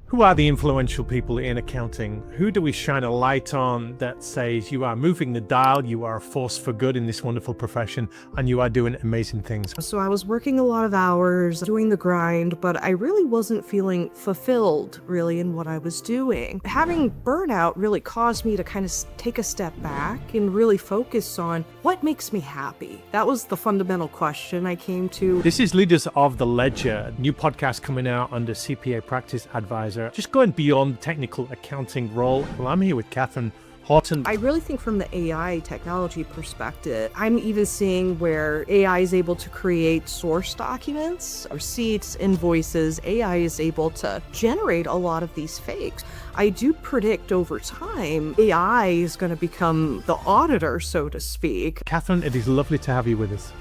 Who are the influential people in accounting? Who do we shine a light on that says you are moving the dial, you are a force for good in this wonderful profession, and you are doing amazing things? So I was working a lot of hours, doing the grind, but I really wasn't feeling fulfilled really in what I was doing. Having burnout really caused me to kind of take a step back and really focus on what makes me happy. That was the fundamental question I came to. This is Leaders of the Ledger, new podcast coming out under CPA Practice Advisor. Just going beyond technical accounting role. Well, I'm here with Kathryn Horton. I really think from the AI technology perspective, I'm even seeing where AI is able to create source documents, receipts, invoices. AI is able to generate a lot of these fakes. I do predict over time, AI is going to become the auditor, so to speak. Kathryn, it is lovely to have you with us.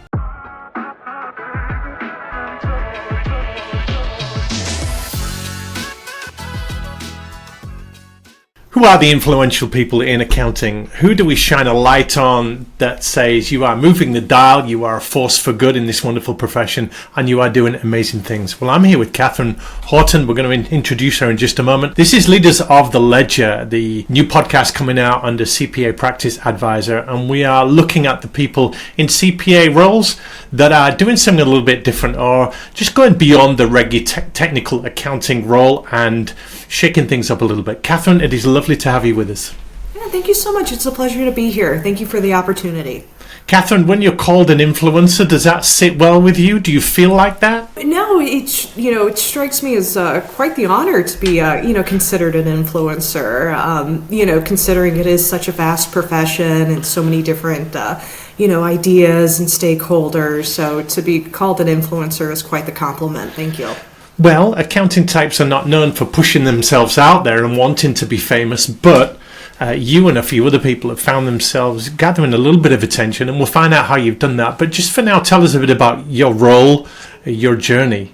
Who are the influential people in accounting? Who do we shine a light on that says you are moving the dial, you are a force for good in this wonderful profession, and you are doing amazing things? Well, I'm here with Kathryn Horton. We're going to introduce her in just a moment. This is Leaders of the Ledger, the new podcast coming out under CPA Practice Advisor, and we are looking at the people in CPA roles that are doing something a little bit different or just going beyond the regular technical accounting role and shaking things up a little bit. Kathryn, it is lovely to have you with us. Yeah, thank you so much. It's a pleasure to be here. Thank you for the opportunity. Kathryn, when you're called an influencer, does that sit well with you? Do you feel like that? No, it strikes me as quite the honor to be considered an influencer. Considering it is such a vast profession and so many different ideas and stakeholders. So to be called an influencer is quite the compliment. Thank you. Well, accounting types are not known for pushing themselves out there and wanting to be famous, but you and a few other people have found themselves gathering a little bit of attention, and we'll find out how you've done that. But just for now, tell us a bit about your role, your journey.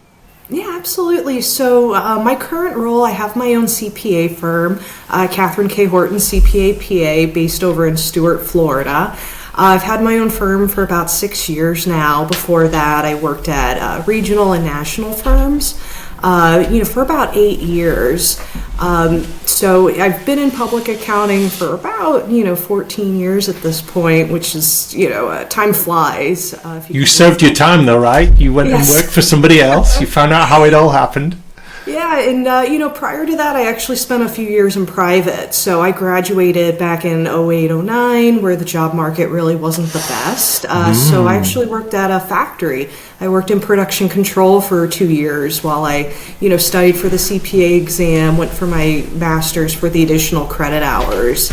Yeah, absolutely. So my current role, I have my own CPA firm, Kathryn K. Horton CPA PA, based over in Stuart, Florida. I've had my own firm for about 6 years now. Before that, I worked at regional and national firms, for about 8 years. So I've been in public accounting for about, 14 years at this point, which is, time flies. You served your time though, right? You went and worked for somebody else. You found out how it all happened. Yeah, and prior to that, I actually spent a few years in private. So I graduated back in 08, 09, where the job market really wasn't the best. So I actually worked at a factory. I worked in production control for 2 years while I, studied for the CPA exam, went for my master's for the additional credit hours.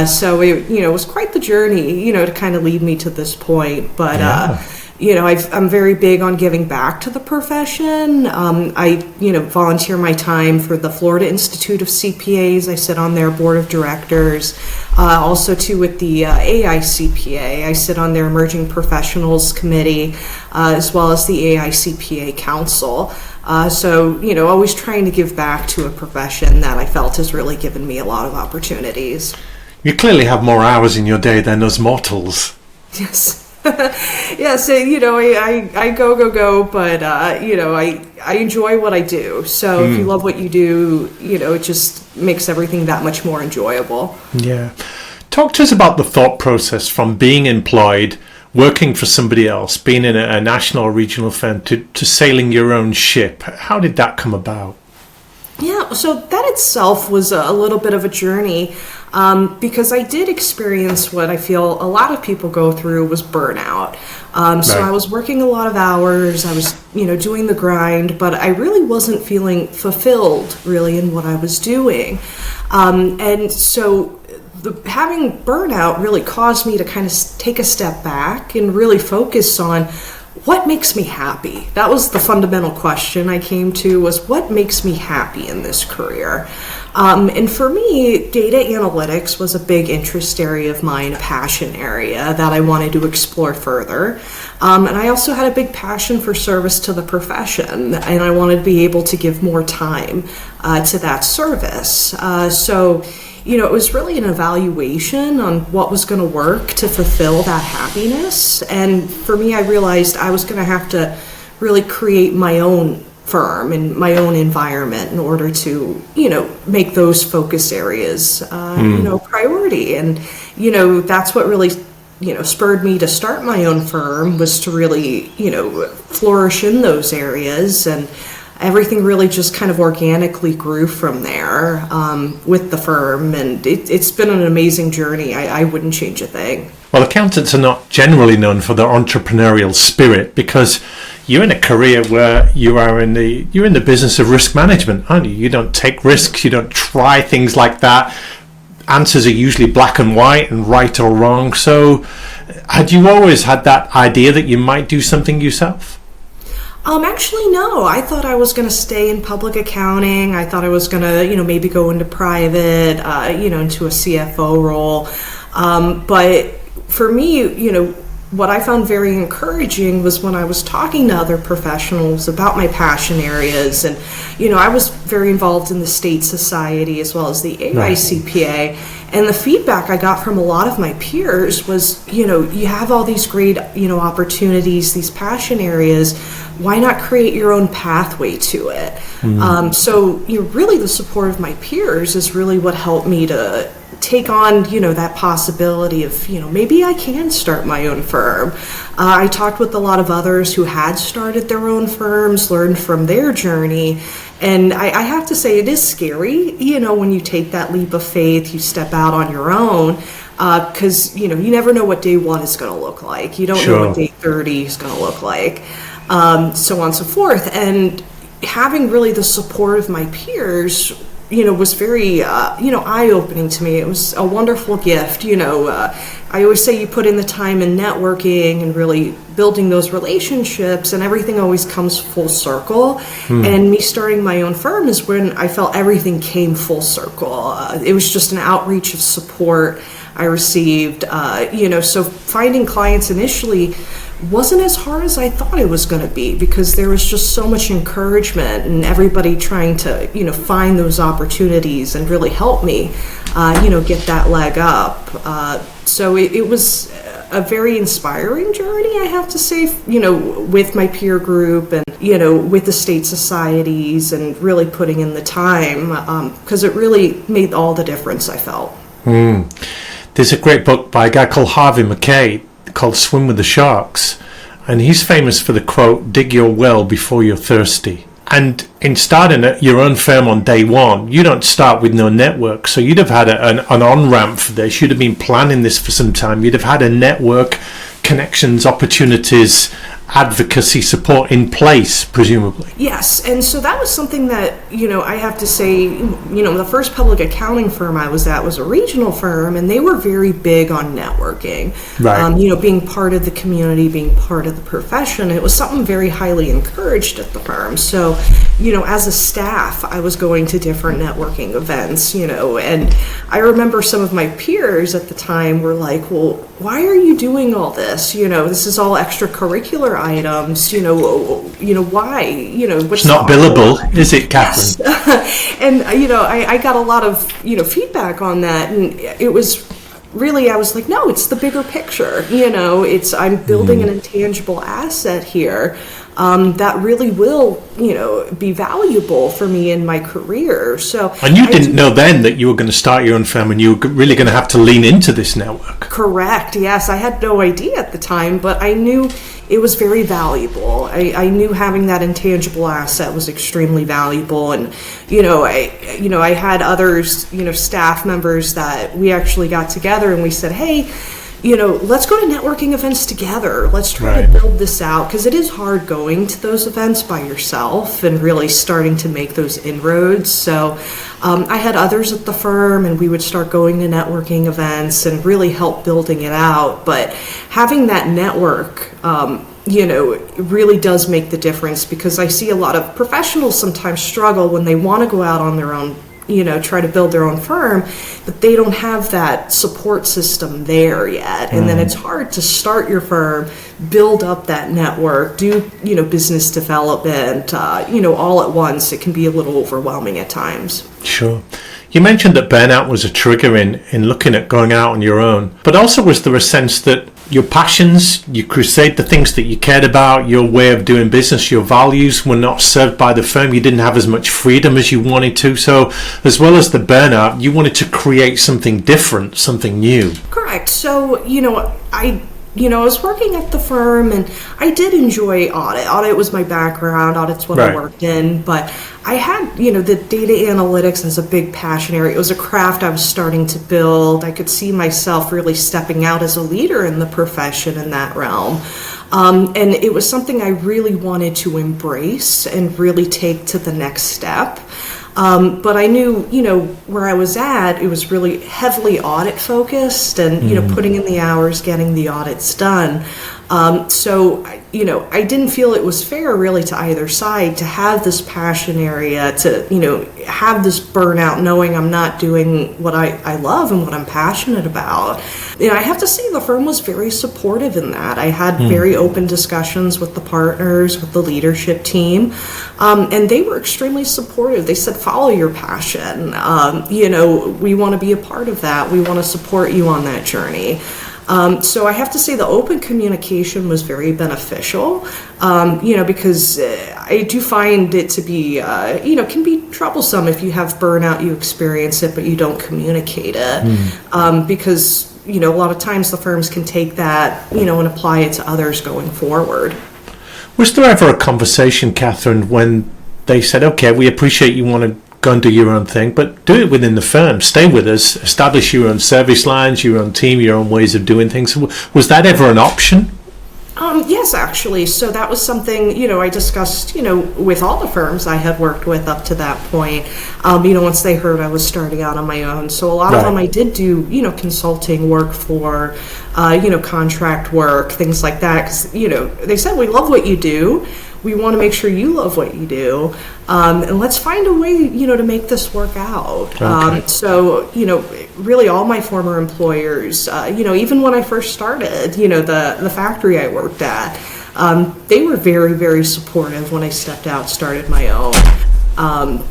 So it was quite the journey, to kind of lead me to this point. But I'm very big on giving back to the profession. I volunteer my time for the Florida Institute of CPAs. I sit on their board of directors. Also, too, with the AICPA, I sit on their Emerging Professionals Committee, as well as the AICPA Council. So, always trying to give back to a profession that I felt has really given me a lot of opportunities. You clearly have more hours in your day than us mortals. Yes. Yes, I go, but I enjoy what I do. So if you love what you do, it just makes everything that much more enjoyable. Yeah. Talk to us about the thought process from being employed, working for somebody else, being in a national or regional firm, to sailing your own ship. How did that come about? Yeah, so that itself was a little bit of a journey because I did experience what I feel a lot of people go through was burnout. So I was working a lot of hours, I was, doing the grind, but I really wasn't feeling fulfilled really in what I was doing. And so having burnout really caused me to kind of take a step back and really focus on what makes me happy. That was the fundamental question I came to, was what makes me happy in this career? And for me, data analytics was a big interest area of mine, a passion area that I wanted to explore further. And I also had a big passion for service to the profession, and I wanted to be able to give more time to that service. So it was really an evaluation on what was going to work to fulfill that happiness. And for me, I realized I was going to have to really create my own firm and my own environment in order to, make those focus areas, priority. And, that's what really, spurred me to start my own firm, was to really, flourish in those areas. And everything really just kind of organically grew from there with the firm. And it's been an amazing journey. I wouldn't change a thing. Well, accountants are not generally known for their entrepreneurial spirit, because you're in a career where you're in the business of risk management, aren't you? You don't take risks, you don't try things like that. Answers are usually black and white and right or wrong. So had you always had that idea that you might do something yourself? Actually, no. I thought I was going to stay in public accounting. I thought I was going to, maybe go into private, into a CFO role. But for me, what I found very encouraging was when I was talking to other professionals about my passion areas. And, I was very involved in the state society as well as the AI CPA. And the feedback I got from a lot of my peers was, you have all these great, opportunities, these passion areas. Why not create your own pathway to it? So, really the support of my peers is really what helped me to take on, that possibility of, maybe I can start my own firm. I talked with a lot of others who had started their own firms, learned from their journey. And I have to say, it is scary, when you take that leap of faith, you step out on your own, because, you never know what day one is going to look like. You don't know what day 30 is going to look like, so on and so forth. And having really the support of my peers, was very, eye-opening to me. It was a wonderful gift. I always say you put in the time in networking and really building those relationships, and everything always comes full circle. And me starting my own firm is when I felt everything came full circle. It was just an outreach of support I received. So finding clients initially wasn't as hard as I thought it was going to be, because there was just so much encouragement and everybody trying to, find those opportunities and really help me, get that leg up. So it was a very inspiring journey, I have to say, with my peer group and, with the state societies, and really putting in the time, because it really made all the difference, I felt. There's a great book by a guy called Harvey Mackay called Swim with the Sharks, and he's famous for the quote, dig your well before you're thirsty. And in starting your own firm on day one, you don't start with no network, so you'd have had an on-ramp for this. You'd have been planning this for some time. You'd have had a network, connections, opportunities, advocacy support in place, presumably. Yes, and so that was something that, I have to say, the first public accounting firm I was at was a regional firm, and they were very big on networking. Right. Being part of the community, being part of the profession. It was something very highly encouraged at the firm. So, as a staff, I was going to different networking events, and I remember some of my peers at the time were like, well, why are you doing all this? This is all extracurricular items, why? What's it's not billable, is it, Kathryn? Yes. And, I got a lot of, feedback on that, and it was really, I was like, no, it's the bigger picture. I'm building an intangible asset here that really will, be valuable for me in my career. So, and you didn't know then that you were going to start your own firm, and you were really going to have to lean into this network. Correct. Yes, I had no idea at the time, but I knew it was very valuable. I knew having that intangible asset was extremely valuable, and I had others, staff members that we actually got together and we said, hey, let's go to networking events together. Let's try to build this out, because it is hard going to those events by yourself and really starting to make those inroads. So I had others at the firm, and we would start going to networking events and really help building it out. But having that network, really does make the difference, because I see a lot of professionals sometimes struggle when they want to go out on their own, try to build their own firm, but they don't have that support system there yet. And then it's hard to start your firm, build up that network, do, business development, all at once. It can be a little overwhelming at times. Sure. You mentioned that burnout was a trigger in looking at going out on your own, but also was there a sense that your passions, you crusade the things that you cared about, your way of doing business, your values were not served by the firm. You didn't have as much freedom as you wanted to. So as well as the burnout, you wanted to create something different, something new. Correct. So, I was working at the firm, and I did enjoy audit. Audit was my background. Audit's what I worked in. But I had, the data analytics as a big passion area. It was a craft I was starting to build. I could see myself really stepping out as a leader in the profession in that realm. And it was something I really wanted to embrace and really take to the next step. But I knew, where I was at, it was really heavily audit focused and, putting in the hours, getting the audits done. So, I didn't feel it was fair really to either side to have this passion area, to, have this burnout knowing I'm not doing what I love and what I'm passionate about. I have to say the firm was very supportive in that. I had very open discussions with the partners, with the leadership team, and they were extremely supportive. They said, follow your passion. We want to be a part of that. We want to support you on that journey. So I have to say the open communication was very beneficial, because I do find it to be, can be troublesome if you have burnout, you experience it, but you don't communicate it, because, a lot of times the firms can take that, and apply it to others going forward. Was there ever a conversation, Kathryn, when they said, okay, we appreciate you want to go and do your own thing, but do it within the firm. Stay with us. Establish your own service lines, your own team, your own ways of doing things. Was that ever an option? Yes, actually. So that was something, I discussed, with all the firms I had worked with up to that point, once they heard I was starting out on my own. So a lot of them I did do, consulting work for, contract work, things like that. Because, they said, we love what you do. We want to make sure you love what you do, and let's find a way, to make this work out. Okay. So, really all my former employers, even when I first started, the factory I worked at, they were very, very supportive when I stepped out, started my own.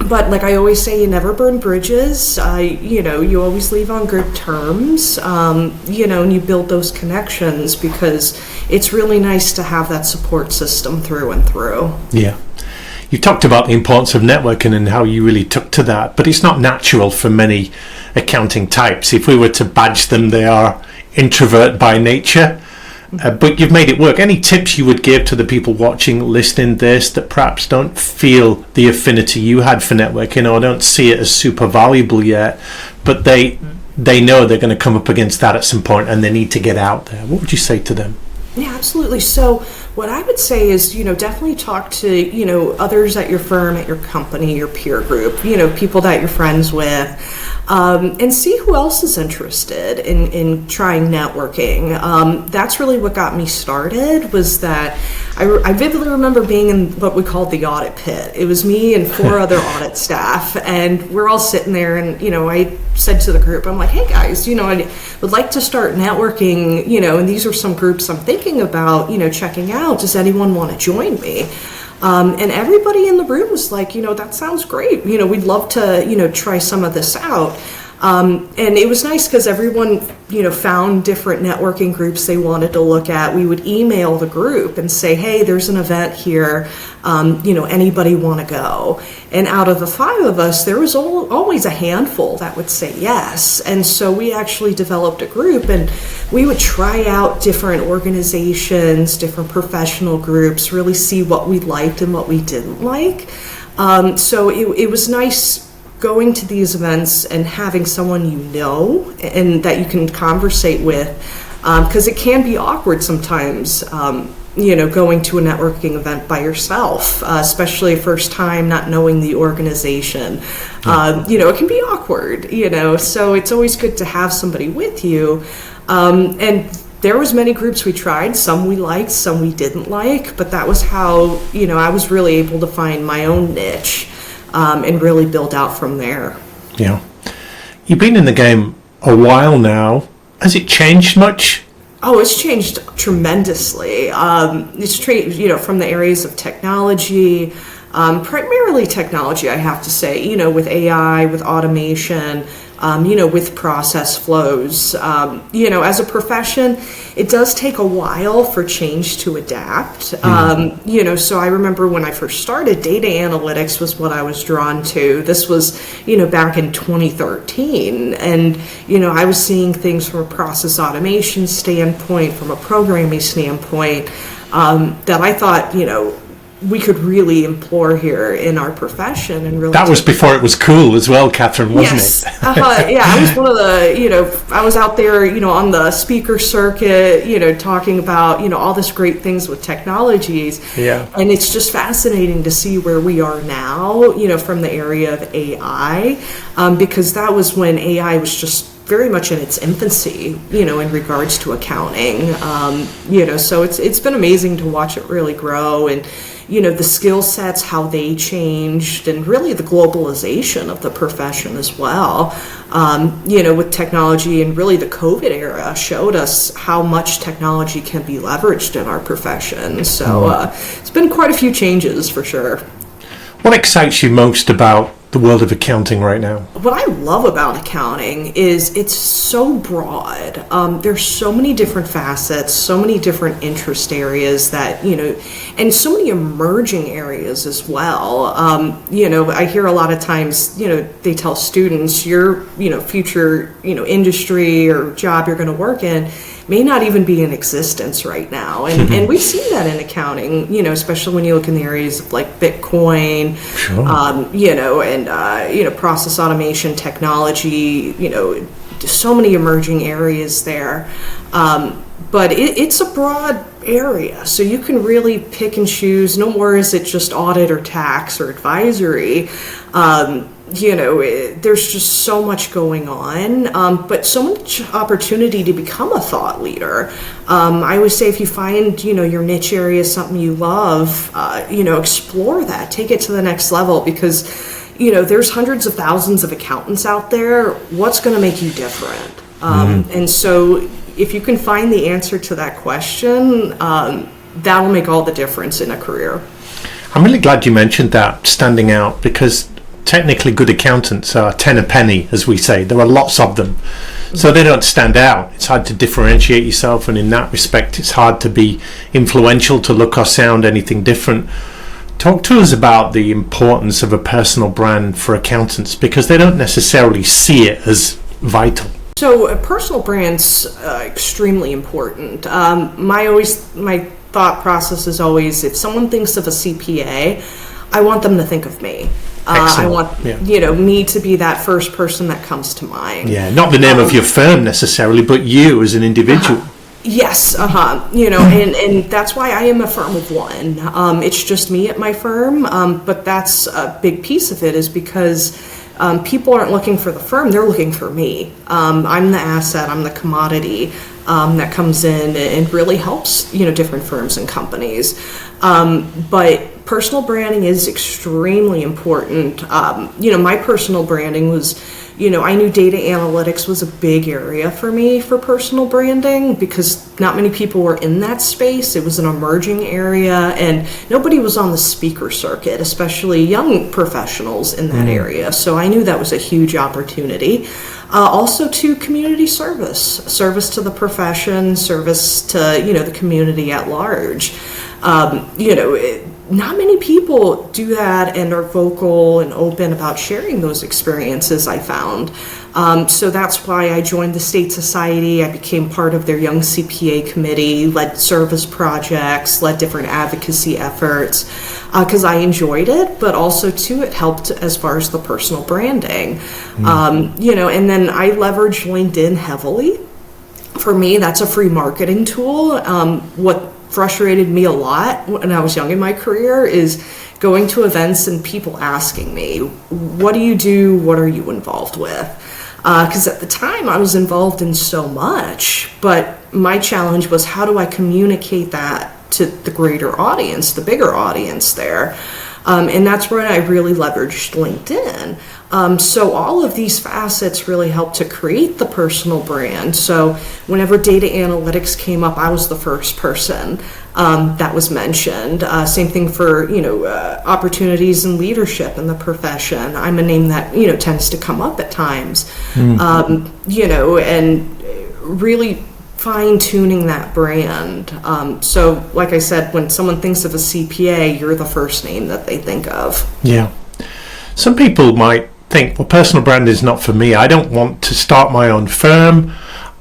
But like I always say, you never burn bridges. You always leave on good terms, and you build those connections because it's really nice to have that support system through and through. Yeah. You talked about the importance of networking and how you really took to that, but it's not natural for many accounting types. If we were to badge them, they are introvert by nature. But you've made it work. Any tips you would give to the people watching, listening this, that perhaps don't feel the affinity you had for networking or don't see it as super valuable yet, but they know they're going to come up against that at some point and they need to get out there? What would you say to them? Yeah, absolutely. So what I would say is, definitely talk to, others at your firm, at your company, your peer group, people that you're friends with, and see who else is interested in trying networking. That's really what got me started, was that I vividly remember being in what we called the audit pit. It was me and 4 other audit staff, and we're all sitting there, and, I said to the group, I'm like, hey guys, I would like to start networking, and these are some groups I'm thinking about, checking out. Does anyone want to join me? And everybody in the room was like, that sounds great. We'd love to, try some of this out. And it was nice because everyone, found different networking groups they wanted to look at. We would email the group and say, hey, there's an event here. Anybody want to go? And out of the 5 of us, there was always a handful that would say yes. And so we actually developed a group, and we would try out different organizations, different professional groups, really see what we liked and what we didn't like. So it was nice going to these events and having someone and that you can conversate with, because it can be awkward sometimes, going to a networking event by yourself, especially first time, not knowing the organization. It can be awkward, so it's always good to have somebody with you. And there was many groups we tried, some we liked, some we didn't like, but that was how, I was really able to find my own niche. And really build out from there. Yeah. You've been in the game a while now. Has it changed much? Oh, it's changed tremendously. It's changed, from the areas of technology, primarily technology, I have to say, with AI, with automation, with process flows. As a profession, it does take a while for change to adapt. So I remember when I first started, data analytics was what I was drawn to. This was, back in 2013. And, I was seeing things from a process automation standpoint, from a programming standpoint, that I thought, we could really employ here in our profession. And really, that was before it was cool as well, Kathryn, wasn't yes. it? Yeah, I was one of the, I was out there, on the speaker circuit, talking about, all this great things with technologies. Yeah. And it's just fascinating to see where we are now, from the area of AI, because that was when AI was just very much in its infancy, in regards to accounting. So it's been amazing to watch it really grow, and the skill sets, how they changed, and really the globalization of the profession as well. With technology, and really the COVID era showed us how much technology can be leveraged in our profession. So it's been quite a few changes for sure. What excites you most about the world of accounting right now? What I love about accounting is it's so broad. There's so many different facets, so many different interest areas that, and so many emerging areas as well. I hear a lot of times, they tell students your, future, industry or job you're going to work in may not even be in existence right now. And we've seen that in accounting, especially when you look in the areas of like Bitcoin, sure. And process automation technology, so many emerging areas there. But it's a broad area, so you can really pick and choose. No more is it just audit or tax or advisory. There's just so much going on, but so much opportunity to become a thought leader. I always say if you find, your niche area is something you love, explore that, take it to the next level, because, there's hundreds of thousands of accountants out there. What's going to make you different? And so if you can find the answer to that question, that'll make all the difference in a career. I'm really glad you mentioned that, standing out, because technically good accountants are 10 a penny, as we say. There are lots of them, so they don't stand out. It's hard to differentiate yourself, and in that respect it's hard to be influential, to look or sound anything different. Talk to us about the importance of a personal brand for accountants, because they don't necessarily see it as vital. So a personal brand's extremely important. My thought process is always, if someone thinks of a CPA, I want them to think of me. I want me to be that first person that comes to mind. Yeah, not the name of your firm necessarily, but you as an individual. Yes, and that's why I am a firm of one. It's just me at my firm, but that's a big piece of it, is because people aren't looking for the firm, they're looking for me. I'm the asset, I'm the commodity that comes in and really helps, different firms and companies. But personal branding is extremely important. My personal branding was, I knew data analytics was a big area for me for personal branding, because not many people were in that space. It was an emerging area, and nobody was on the speaker circuit, especially young professionals in that area. So I knew that was a huge opportunity. Also to community service to the profession, service to, the community at large. Not many people do that and are vocal and open about sharing those experiences, I found. So that's why I joined the State Society. I became part of their Young CPA committee, led service projects, led different advocacy efforts, because I enjoyed it, but also too, it helped as far as the personal branding. And then I leveraged LinkedIn heavily. For me, that's a free marketing tool. What frustrated me a lot when I was young in my career is going to events and people asking me, what do you do? What are you involved with? Because at the time I was involved in so much, but my challenge was, how do I communicate that to the greater audience, the bigger audience there? And that's where I really leveraged LinkedIn. So all of these facets really helped to create the personal brand. So whenever data analytics came up, I was the first person that was mentioned. Same thing for, opportunities in leadership in the profession. I'm a name that, tends to come up at times, and really fine-tuning that brand. So like I said, when someone thinks of a CPA, you're the first name that they think of. Yeah. Some people might think, well, personal brand is not for me. I don't want to start my own firm.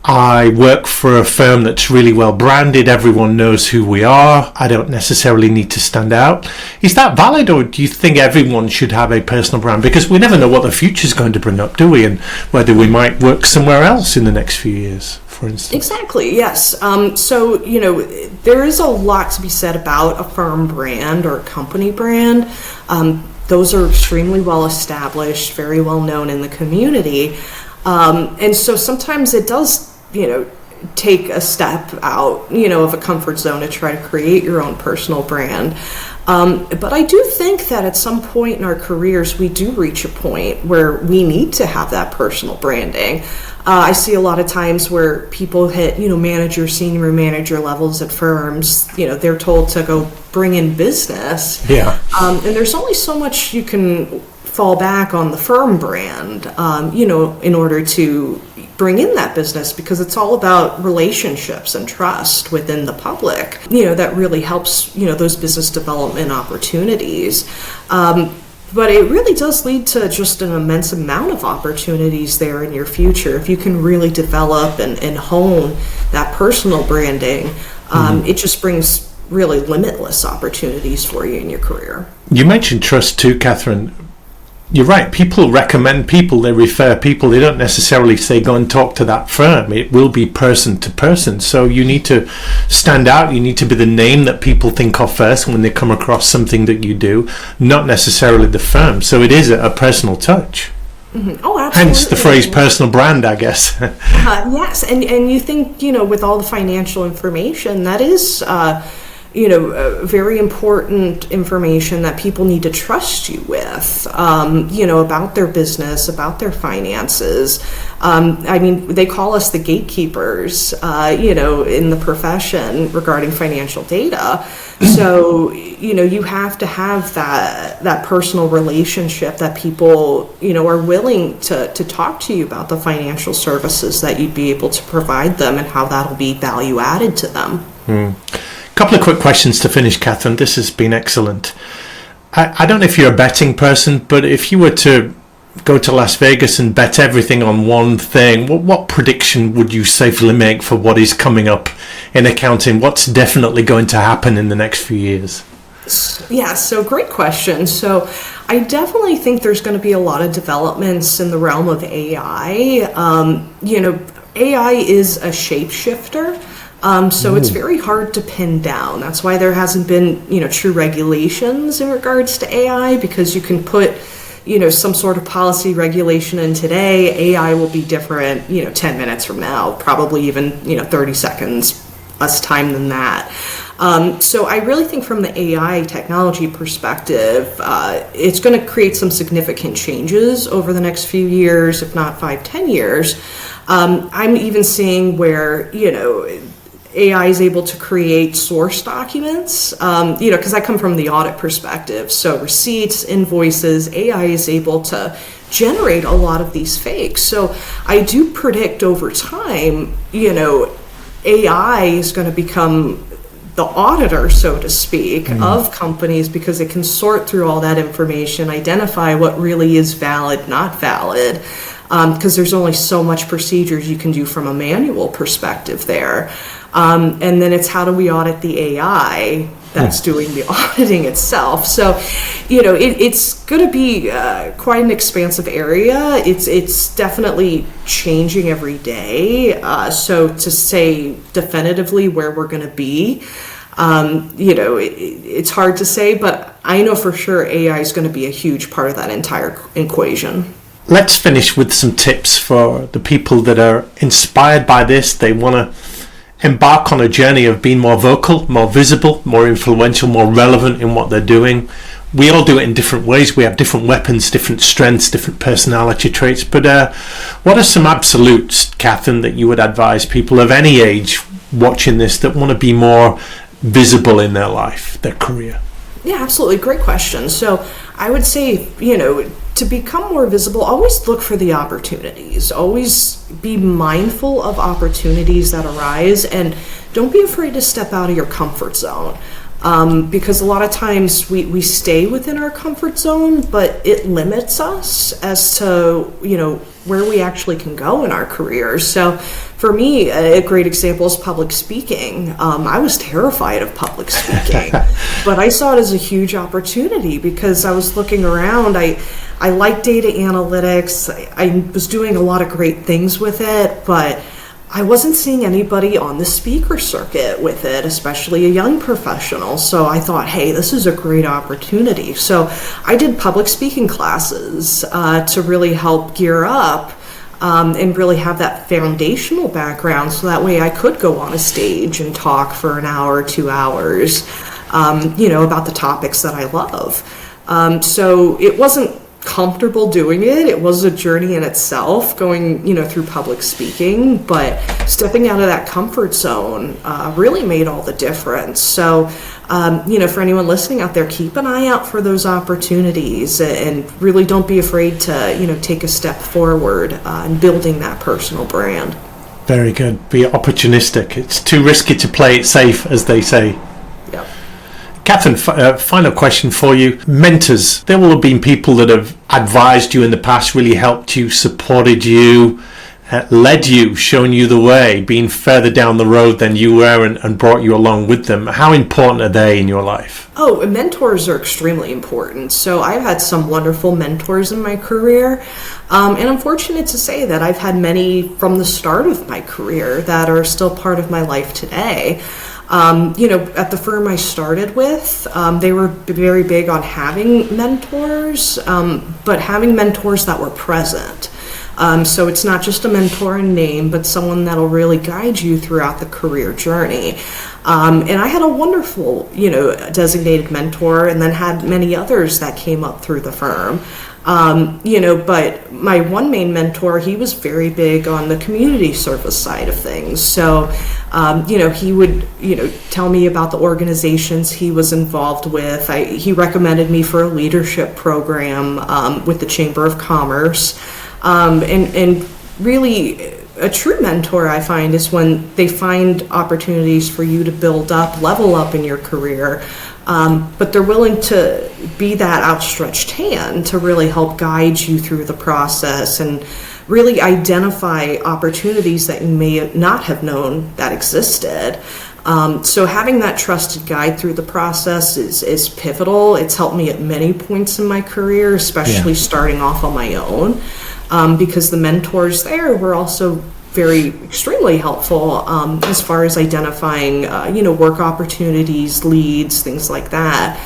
I work for a firm that's really well branded. Everyone knows who we are. I don't necessarily need to stand out. Is that valid, or do you think everyone should have a personal brand? Because we never know what the future's going to bring up, do we? And whether we might work somewhere else in the next few years, for instance. Exactly, yes. So, there is a lot to be said about a firm brand or a company brand. Those are extremely well established, very well known in the community. And so sometimes it does, take a step out, of a comfort zone to try to create your own personal brand. But I do think that at some point in our careers, we do reach a point where we need to have that personal branding. I see a lot of times where people hit, manager, senior manager levels at firms, they're told to go bring in business. Yeah. And there's only so much you can fall back on the firm brand, in order to bring in that business, because it's all about relationships and trust within the public, that really helps, those business development opportunities. But it really does lead to just an immense amount of opportunities there in your future. If you can really develop and hone that personal branding, it just brings really limitless opportunities for you in your career. You mentioned trust too, Kathryn. You're right. People recommend people, they refer people. They don't necessarily say, go and talk to that firm. It will be person to person. So you need to stand out. You need to be the name that people think of first when they come across something that you do, not necessarily the firm. So it is a personal touch. Mm-hmm. Oh, absolutely. Hence the phrase personal brand, I guess. Yes. And you think, with all the financial information, that is... very important information that people need to trust you with, about their business, about their finances. They call us the gatekeepers, in the profession regarding financial data. So, you have to have that personal relationship that people, are willing to talk to you about the financial services that you'd be able to provide them and how that'll be value added to them. Couple of quick questions to finish, Kathryn. This has been excellent. I don't know if you're a betting person, but if you were to go to Las Vegas and bet everything on one thing, what prediction would you safely make for what is coming up in accounting? What's definitely going to happen in the next few years? Yeah, so great question. So I definitely think there's going to be a lot of developments in the realm of AI. AI is a shapeshifter. So it's very hard to pin down. That's why there hasn't been, true regulations in regards to AI, because you can put, some sort of policy regulation in today. AI will be different, 10 minutes from now, probably even, 30 seconds less time than that. So I really think from the AI technology perspective, it's going to create some significant changes over the next few years, if not 5-10 years. I'm even seeing where, AI is able to create source documents, because I come from the audit perspective. So receipts, invoices, AI is able to generate a lot of these fakes. So I do predict over time, AI is going to become the auditor, so to speak, of companies, because it can sort through all that information, identify what really is valid, not valid, because there's only so much procedures you can do from a manual perspective there. And then it's how do we audit the AI that's doing the auditing itself. So, it's going to be quite an expansive area. It's definitely changing every day. So to say definitively where we're going to be, it's hard to say, but I know for sure AI is going to be a huge part of that entire equation. Let's finish with some tips for the people that are inspired by this. They want to embark on a journey of being more vocal, more visible, more influential, more relevant in what they're doing. We all do it in different ways. We have different weapons, different strengths, different personality traits. But what are some absolutes, Kathryn, that you would advise people of any age watching this that want to be more visible in their life, their career? Yeah, absolutely. Great question. So I would say, to become more visible, always look for the opportunities. Always be mindful of opportunities that arise, and don't be afraid to step out of your comfort zone. Because a lot of times we stay within our comfort zone, but it limits us as to, where we actually can go in our careers. So for me, a great example is public speaking. I was terrified of public speaking, but I saw it as a huge opportunity because I was looking around. I like data analytics. I was doing a lot of great things with it, but I wasn't seeing anybody on the speaker circuit with it, especially a young professional. So I thought, hey, this is a great opportunity. So I did public speaking classes to really help gear up and really have that foundational background, so that way I could go on a stage and talk for an hour, 2 hours, about the topics that I love. So it wasn't comfortable doing it. It was a journey in itself, going, through public speaking, but stepping out of that comfort zone really made all the difference. So, for anyone listening out there, keep an eye out for those opportunities and really don't be afraid to, take a step forward in building that personal brand. Very good. Be opportunistic. It's too risky to play it safe, as they say. Yep. Kathryn, final question for you. Mentors. There will have been people that have advised you in the past, really helped you, supported you, led you, shown you the way, been further down the road than you were and brought you along with them. How important are they in your life? Oh, mentors are extremely important. So I've had some wonderful mentors in my career. And I'm fortunate to say that I've had many from the start of my career that are still part of my life today. At the firm I started with, they were very big on having mentors, but having mentors that were present. So it's not just a mentor in name, but someone that'll really guide you throughout the career journey. And I had a wonderful, designated mentor, and then had many others that came up through the firm. But my one main mentor, he was very big on the community service side of things. So, he would, tell me about the organizations he was involved with. He recommended me for a leadership program with the Chamber of Commerce. And really, a true mentor, I find, is when they find opportunities for you to build up, level up in your career, but they're willing to be that outstretched hand to really help guide you through the process and really identify opportunities that you may not have known that existed. So having that trusted guide through the process is pivotal. It's helped me at many points in my career, especially starting off on my own, because the mentors there were also extremely helpful as far as identifying, work opportunities, leads, things like that.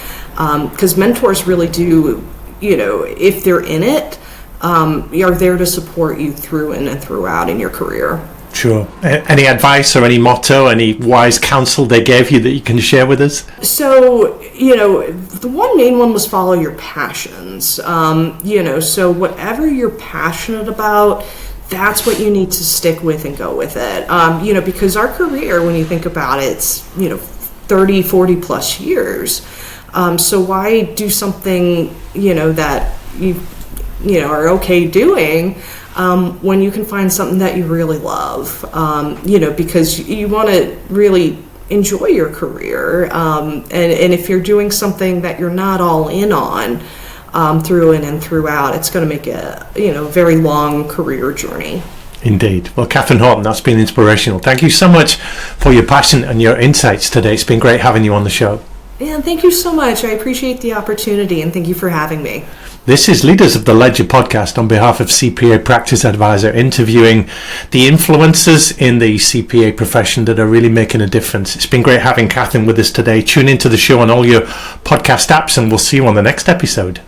Because mentors really do, if they're in it, are there to support you through and throughout in your career. Sure. Any advice or any motto, any wise counsel they gave you that you can share with us? So, the one main one was follow your passions. So whatever you're passionate about, that's what you need to stick with and go with it. Because our career, when you think about it, it's, 30, 40 plus years. So why do something, that you are okay doing when you can find something that you really love, because you want to really enjoy your career. And if you're doing something that you're not all in on through and throughout, it's going to make a very long career journey. Indeed. Well, Kathryn Horton, that's been inspirational. Thank you so much for your passion and your insights today. It's been great having you on the show. Yeah, thank you so much. I appreciate the opportunity, and thank you for having me. This is Leaders of the Ledger podcast on behalf of CPA Practice Advisor, interviewing the influencers in the CPA profession that are really making a difference. It's been great having Kathryn with us today. Tune into the show on all your podcast apps, and we'll see you on the next episode.